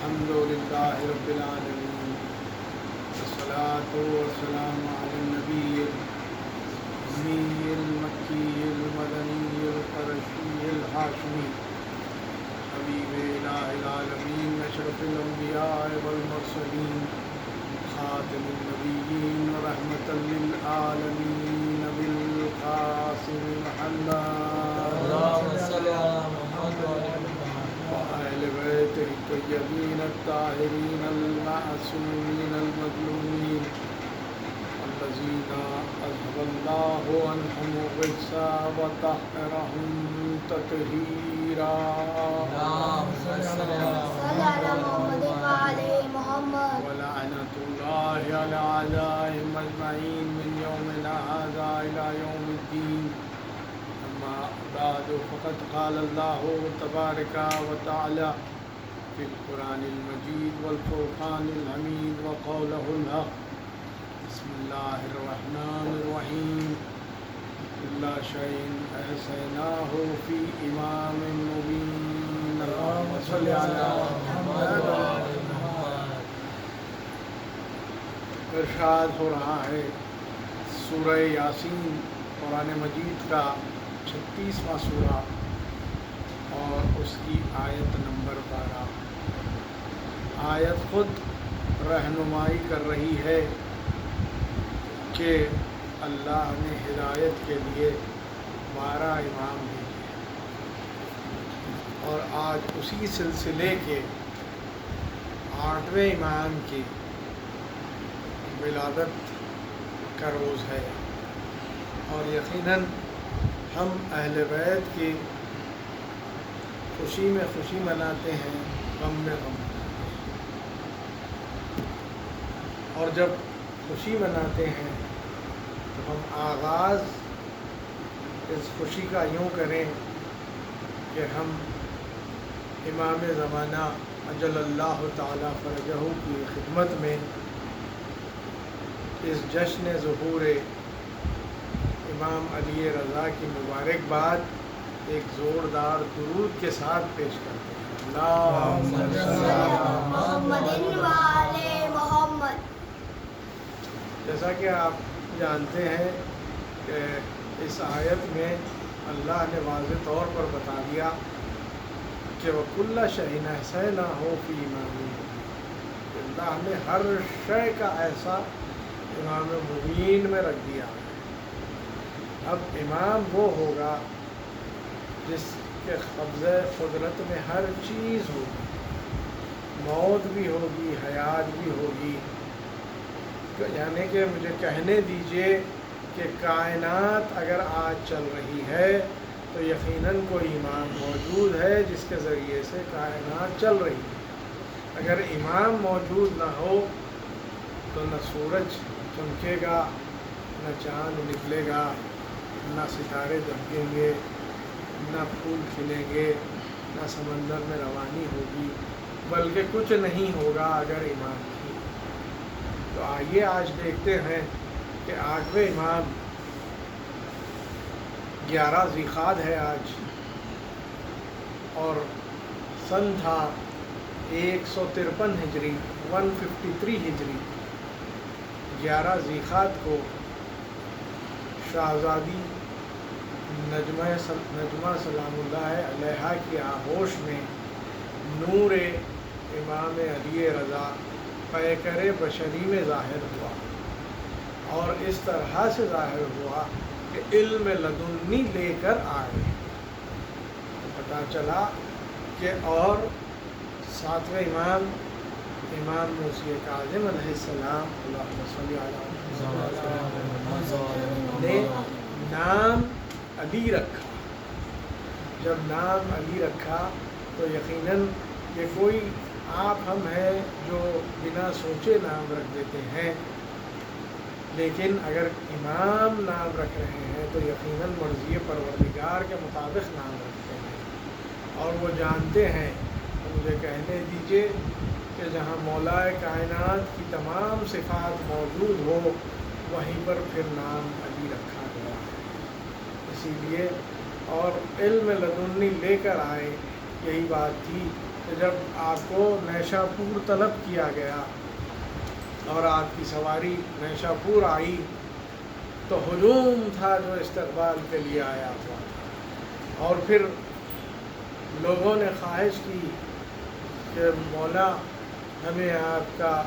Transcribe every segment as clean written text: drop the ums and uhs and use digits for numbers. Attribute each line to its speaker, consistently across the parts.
Speaker 1: الحمدللہ رب العالمین والصلاة والسلام علی النبی الأمی المکی المدنی القرشی الہاشمی حبیب الہ العالمین اشرف الانبیاء والمرسلین خاتم النبیین رحمۃ للعالمین بالقاسم محمد
Speaker 2: اللهم صل على محمد
Speaker 1: وأهل بيته الطيبين الطاهرين المعصومين المظلومين الذين أذهب الله عنهم الرجس وطهرهم تطهيرا.
Speaker 2: اللهم صل على محمد وعلى محمد
Speaker 1: ولعنة الله على أعدائهم أجمعين من يومنا هذا إلى يوم الدين. أما بعد فقد قال الله تبارك وتعالى في القرآن المجيد والفرقان الحميد وقوله الحق. بسم الله الرحمن الرحيم. كل شيء أحصيناه في إمام مبين. اللهم صل على محمد. ارشاد ہو رہا ہے سورہ یاسین قرآن مجید کا 36واں سورہ اور اس کی آیت نمبر 12. آیت خود رہنمائی کر رہی ہے کہ اللہ نے ہدایت کے لیے 12 امام بھیجے اور آج اسی سلسلے کے 8ویں امام کی ولادت کا روز ہے، اور یقیناً ہم اہل بیت کی خوشی میں خوشی مناتے ہیں، غم میں غم مناتے ہیں. اور جب خوشی مناتے ہیں تو ہم آغاز اس خوشی کا یوں کریں کہ ہم امام زمانہ اجل اللہ تعالیٰ فرجہ کی خدمت میں اس جشن ظہور امام علی رضا کی مبارکباد ایک زوردار درود کے ساتھ پیش کرتے ہیں. اللہم صل علی
Speaker 2: محمد وعلى محمد.
Speaker 1: جیسا کہ آپ جانتے ہیں کہ اس آیت میں اللہ نے واضح طور پر بتا دیا کہ وَكُلَّ شَيْءٍ أَحْصَيْنَاهُ فِي إِمَامٍ مُبِينٍ. اللہ نے ہر شے کا ایسا امام مبین میں رکھ دیا ہے. اب امام وہ ہوگا جس کے قبضہ قدرت میں ہر چیز ہوگی، موت بھی ہوگی، حیات بھی ہوگی. یعنی کہ مجھے کہنے دیجئے کہ کائنات اگر آج چل رہی ہے تو یقیناً کوئی امام موجود ہے جس کے ذریعے سے کائنات چل رہی ہے. اگر امام موجود نہ ہو تو نہ سورج چمکے گا، نہ چاند نکلے گا، نہ ستارے دمکیں گے، نہ پھول کھلیں گے، نہ سمندر میں روانی ہوگی، بلکہ کچھ نہیں ہوگا اگر امام نہیں. تو آئیے آج دیکھتے ہیں کہ 8ویں امام 11 ذیقعدہ ہے آج، اور سن تھا 153 ہجری 153 ہجری. 11 ذیقعدہ کو شہزادی نجمہ سلام اللہ علیہا کی آغوش میں نور امام علی رضا پیکر بشری میں ظاہر ہوا، اور اس طرح سے ظاہر ہوا کہ علم لدنی لے کر آئے. پتہ چلا کہ اور 7ویں امام امام موسیٰ کاظم علیہ السلام اللہم صلی علی محمد نے نام علی رکھا. جب نام علی رکھا تو یقیناً یہ کوئی آپ ہم ہیں جو بنا سوچے نام رکھ دیتے ہیں، لیکن اگر امام نام رکھ رہے ہیں تو یقیناً مرضی پروردگار کے مطابق نام رکھتے ہیں. اور وہ جانتے ہیں، تو مجھے کہنے دیجئے کہ جہاں مولا کائنات کی تمام صفات موجود ہو وہیں پر پھر نام علی رکھا گیا ہے. اسی لیے اور علم لدنی لے کر آئے، یہی بات تھی کہ جب آپ کو نیشا پور طلب کیا گیا اور آپ کی سواری نیشا پور آئی تو ہجوم تھا جو استقبال کے لیے آیا ہوا تھا، اور پھر لوگوں نے خواہش کی کہ مولا ہمیں آپ کا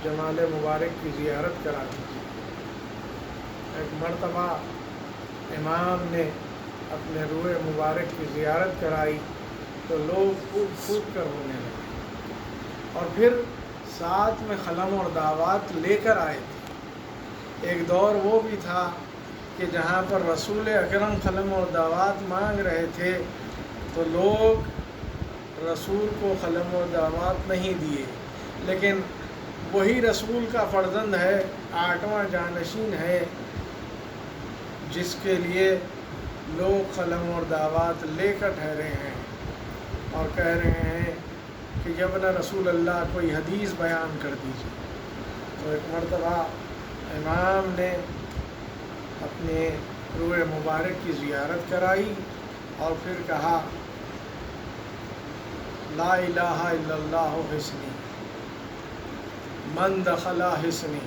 Speaker 1: جمال مبارک کی زیارت کرا دیجیے۔ ایک مرتبہ امام نے اپنے روح مبارک کی زیارت کرائی تو لوگ کھود کر رونے لگے، اور پھر ساتھ میں خلم اور دعوات لے کر آئے تھے۔ ایک دور وہ بھی تھا کہ جہاں پر رسول اکرم خلم اور دعوات مانگ رہے تھے تو لوگ رسول کو خلم و دعوات نہیں دیے، لیکن وہی رسول کا فرزند ہے، 8واں جانشین ہے، جس کے لیے لوگ خلم اور دعوات لے کر ٹھہرے ہیں اور کہہ رہے ہیں کہ جب نہ رسول اللہ کوئی حدیث بیان کر دیجیے۔ تو ایک مرتبہ امام نے اپنے روح مبارک کی زیارت کرائی اور پھر کہا لا الہ الا اللہ حسنی من دخل حسنی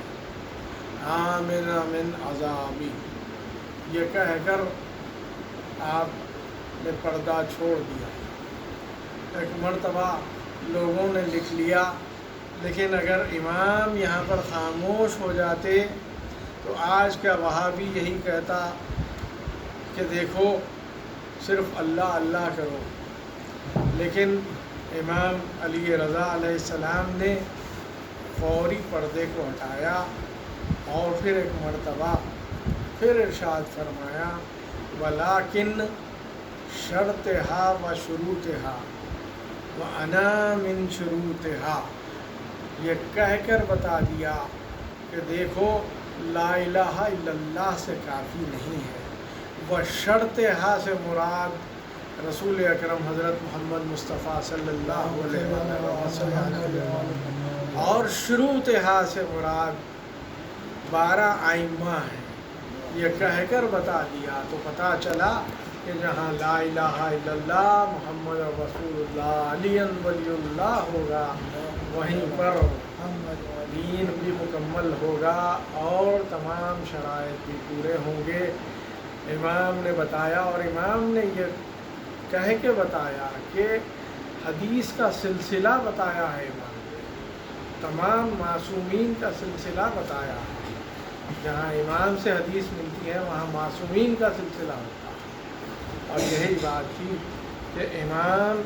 Speaker 1: آمن من عذابی، یہ کہہ کر آپ نے پردہ چھوڑ دیا۔ ایک مرتبہ لوگوں نے لکھ لیا، لیکن اگر امام یہاں پر خاموش ہو جاتے تو آج کا وہابی یہی کہتا کہ دیکھو صرف اللہ اللہ کرو، لیکن امام علی رضا علیہ السلام نے فوری پردے کو ہٹایا اور پھر ایک مرتبہ پھر ارشاد فرمایا ولیکن شرطہا و شروطہا وَأَنَا مِن شُرُوطِهَا، یہ کہہ کر بتا دیا کہ دیکھو لا الہ الا اللہ سے کافی نہیں ہے، وشرطہا سے مراد رسول اکرم حضرت محمد مصطفیٰ صلی اللہ علیہ وسلم، اور شروطہا سے مراد 12 ائمہ ہیں۔ یہ کہہ کر بتا دیا تو پتہ چلا کہ جہاں لا الہ الا اللہ محمد رسول اللہ علی ولی اللہ ہوگا وہیں پر دین بھی مکمل ہوگا اور تمام شرائط بھی پورے ہوں گے۔ امام نے بتایا، اور امام نے یہ کہہ کے بتایا کہ حدیث کا سلسلہ بتایا ہے، امام نے تمام معصومین کا سلسلہ بتایا ہے۔ جہاں امام سے حدیث ملتی ہے وہاں معصومین کا سلسلہ ہوتا ہے، اور یہی بات تھی کہ امام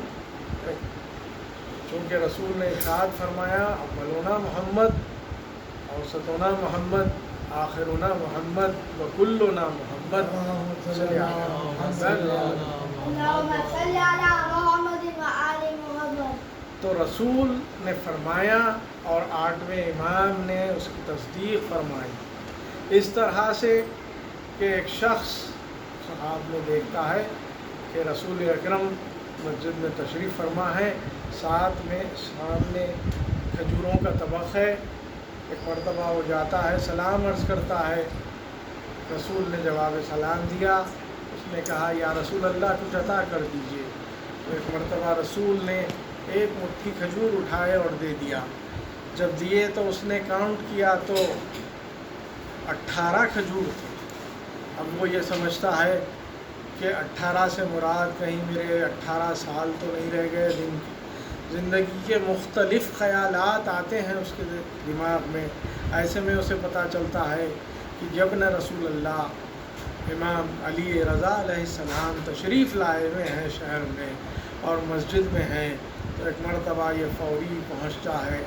Speaker 1: چونکہ رسول نے ارشاد فرمایا اولنا محمد، اوسطنا محمد، آخرنا محمد وکلنا محمد، تو رسول نے فرمایا اور 8ویں امام نے اس کی تصدیق فرمائی۔ اس طرح سے کہ ایک شخص صحابہ میں دیکھتا ہے کہ رسول اکرم مسجد میں تشریف فرما ہے، ساتھ میں سامنے کھجوروں کا طبق ہے، ایک مرتبہ وہ جاتا ہے سلام عرض کرتا ہے، رسول نے جواب سلام دیا، اس نے کہا یا رسول اللہ کچھ عطا کر دیجئے، تو ایک مرتبہ رسول نے ایک مٹھی کھجور اٹھائے اور دے دیا۔ جب دیے تو اس نے کاؤنٹ کیا تو 18 کھجور تھے۔ اب وہ یہ سمجھتا ہے کہ 18 سے مراد کہیں میرے 18 سال تو نہیں رہ گئے، زندگی کے مختلف خیالات آتے ہیں اس کے دماغ میں۔ ایسے میں اسے پتہ چلتا ہے کہ جب نہ رسول اللہ امام علی رضا علیہ السلام تشریف لائے ہوئے ہیں شہر میں اور مسجد میں ہیں، تو ایک مرتبہ یہ فوری پہنچتا ہے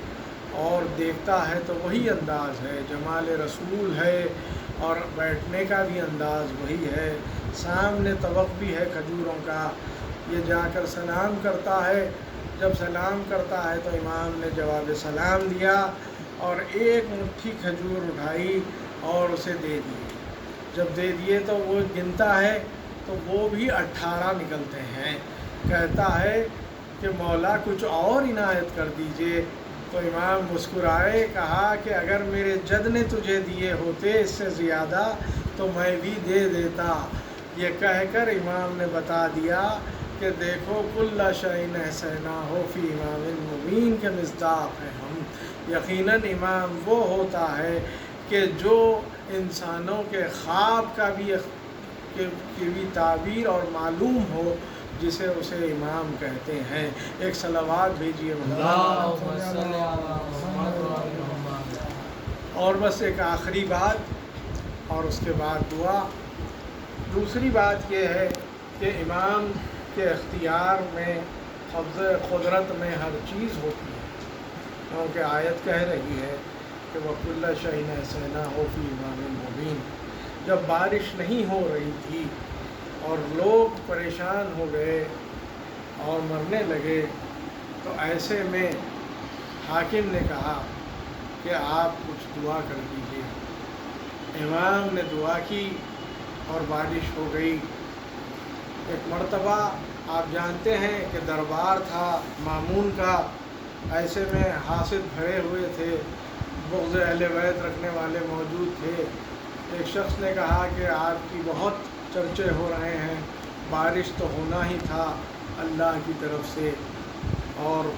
Speaker 1: اور دیکھتا ہے تو وہی انداز ہے، جمال رسول ہے اور بیٹھنے کا بھی انداز وہی ہے، سامنے طبق بھی ہے کھجوروں کا۔ یہ جا کر سلام کرتا ہے، جب سلام کرتا ہے تو امام نے جواب سلام دیا اور ایک مٹھی کھجور اٹھائی اور اسے دے دی۔ جب دے دیے تو وہ گنتا ہے تو وہ بھی 18 نکلتے ہیں، کہتا ہے کہ مولا کچھ اور عنایت کر دیجئے، تو امام مسکرائے، کہا کہ اگر میرے جد نے تجھے دیے ہوتے اس سے زیادہ تو میں بھی دے دیتا۔ یہ کہہ کر امام نے بتا دیا کہ دیکھو کل شیء احصیناہ فی امام مبین کے مصداق ہیں ہم. یقیناً امام وہ ہوتا ہے کہ جو انسانوں کے خواب کا بھی کی بھی تعبیر اور معلوم ہو، جسے اسے امام کہتے ہیں. ایک صلوات بھیجیے اور بس ایک آخری بات اور اس کے بعد دعا. دوسری بات یہ ہے کہ امام کے اختیار میں قبض قدرت میں ہر چیز ہوتی ہے، کیونکہ آیت کہہ رہی ہے کہ وَكُلَّ شَيْءٍ أَحْصَيْنَاهُ فِي إِمَامٍ مُبِينٍ. جب بارش نہیں ہو رہی تھی اور لوگ پریشان ہو گئے اور مرنے لگے، تو ایسے میں حاکم نے کہا کہ آپ کچھ دعا کر دیجیے. امام نے دعا کی اور بارش ہو گئی. ایک مرتبہ آپ جانتے ہیں کہ دربار تھا مامون کا، ایسے میں حاسد بھرے ہوئے تھے، بغض اہل بیت رکھنے والے موجود تھے. ایک شخص نے کہا کہ آپ کی بہت چرچے ہو رہے ہیں، بارش تو ہونا ہی تھا اللہ کی طرف سے، اور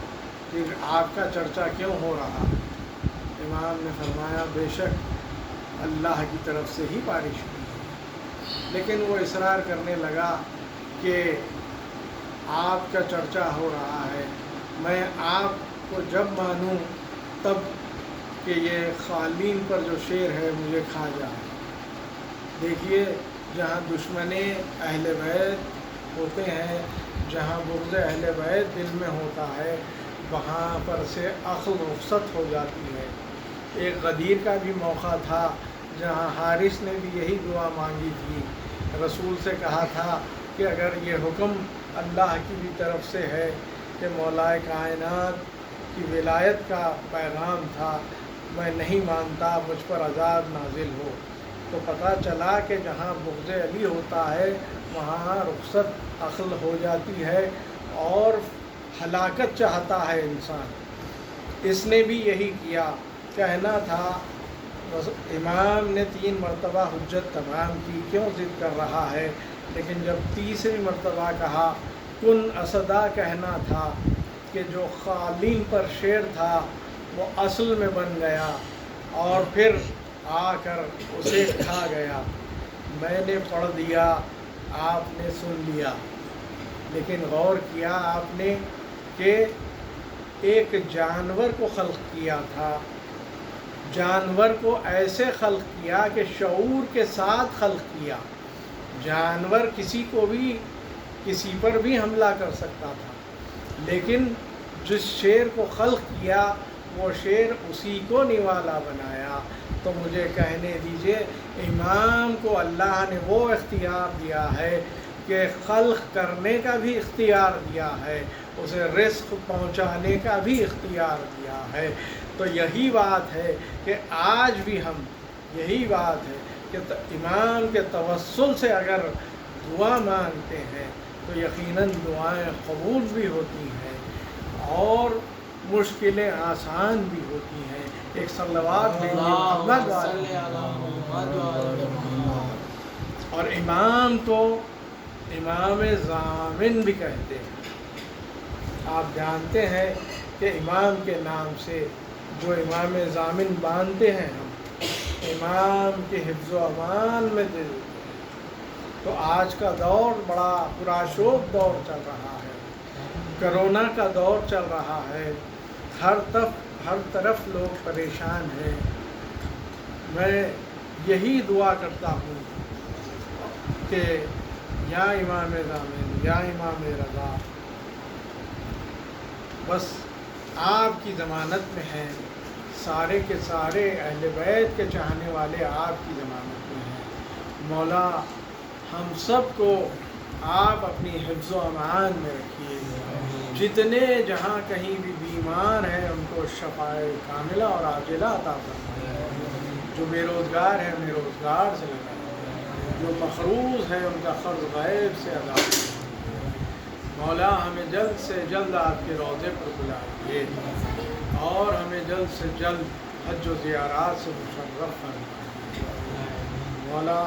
Speaker 1: پھر آپ کا چرچا کیوں ہو رہا؟ امام نے فرمایا بے شک اللہ کی طرف سے ہی بارش ہوئی ہے، لیکن وہ اصرار کرنے لگا کہ آپ کا چرچا ہو رہا ہے، میں آپ کو جب مانوں تب کہ یہ خالین پر جو شیر ہے مجھے کھا جائے. دیکھیے جہاں دشمن اہل بیت ہوتے ہیں، جہاں بغض اہل بیت دل میں ہوتا ہے، وہاں پر سے عقل رخصت ہو جاتی ہے. ایک غدیر کا بھی موقع تھا جہاں حارث نے بھی یہی دعا مانگی تھی. رسول سے کہا تھا کہ اگر یہ حکم اللہ کی بھی طرف سے ہے کہ مولا کائنات کی ولایت کا پیغام تھا، میں نہیں مانتا، مجھ پر عذاب نازل ہو. تو پتہ چلا کہ جہاں بغض علی ہوتا ہے وہاں رخصت عقل ہو جاتی ہے اور ہلاکت چاہتا ہے انسان. اس نے بھی یہی کیا. کہنا تھا امام نے 3 مرتبہ حجت تمام کی، کیوں ضد کر رہا ہے؟ لیکن جب تیسری مرتبہ کہا کن اسدا، کہنا تھا کہ جو خالین پر شیر تھا وہ اصل میں بن گیا اور پھر آ کر اسے کھا گیا. میں نے پڑھ دیا، آپ نے سن لیا، لیکن غور کیا آپ نے کہ ایک جانور کو خلق کیا تھا. جانور کو ایسے خلق کیا کہ شعور کے ساتھ خلق کیا. جانور کسی کو بھی کسی پر بھی حملہ کر سکتا تھا، لیکن جس شیر کو خلق کیا وہ شیر اسی کو نوالا بنایا. تو مجھے کہنے دیجئے امام کو اللہ نے وہ اختیار دیا ہے کہ خلق کرنے کا بھی اختیار دیا ہے، اسے رزق پہنچانے کا بھی اختیار دیا ہے. تو یہی بات ہے کہ آج بھی ہم یہی بات ہے کہ امام کے توسل سے اگر دعا مانگتے ہیں تو یقیناً دعائیں قبول بھی ہوتی ہیں اور مشکلیں آسان بھی ہوتی ہیں. ایک صلوات محمد اور امام کو امام ضامن بھی کہتے ہیں. آپ جانتے ہیں کہ امام کے نام سے جو امام ضامن باندھتے ہیں ہم امام کے حفظ و امان میں دے دیتے ہیں. تو آج کا دور بڑا پرآشوب دور چل رہا ہے، کرونا کا دور چل رہا ہے، ہر طرف لوگ پریشان ہیں. میں یہی دعا کرتا ہوں کہ یا امام ضامن، یا امام رضا، بس آپ کی ضمانت میں ہیں. سارے کے سارے اہل بیت کے چاہنے والے آپ کی ضمانت میں ہیں. مولا ہم سب کو آپ اپنی حفظ و امان میں رکھیے. جتنے جہاں کہیں بھی بیمار ہیں ان کو شفائے کاملہ اور عاجلہ عطا فرمائے. جو بے روزگار ہیں انہیں روزگار سے لگائے، جو مقروض ہیں ان کا قرض غیب سے ادا کریں. مولا ہمیں جلد سے جلد آپ کے روضے پر بلائیے اور ہمیں جلد سے جلد حج و زیارات سے مشرف فرمائیے. مولا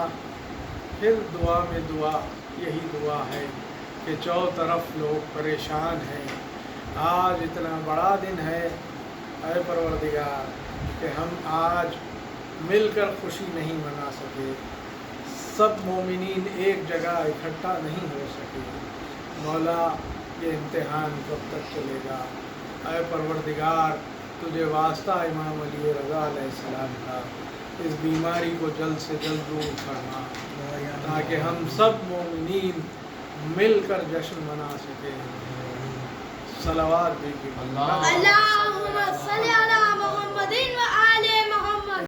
Speaker 1: پھر دعا میں دعا یہی دعا ہے کہ چوطرف لوگ پریشان ہیں. آج اتنا بڑا دن ہے اے پروردگار کہ ہم آج مل کر خوشی نہیں منا سکے. سب مومنین ایک جگہ اکٹھا نہیں ہو سکے. مولا یہ امتحان کب تک چلے گا؟ اے پروردگار تجھے واسطہ امام علی رضا علیہ السلام کا اس بیماری کو جلد سے جلد دور کرنا تاکہ ہم سب مومنین مل کر جشن منا سکیں. صلوات بھی
Speaker 2: اللہم صلی علی محمد و آل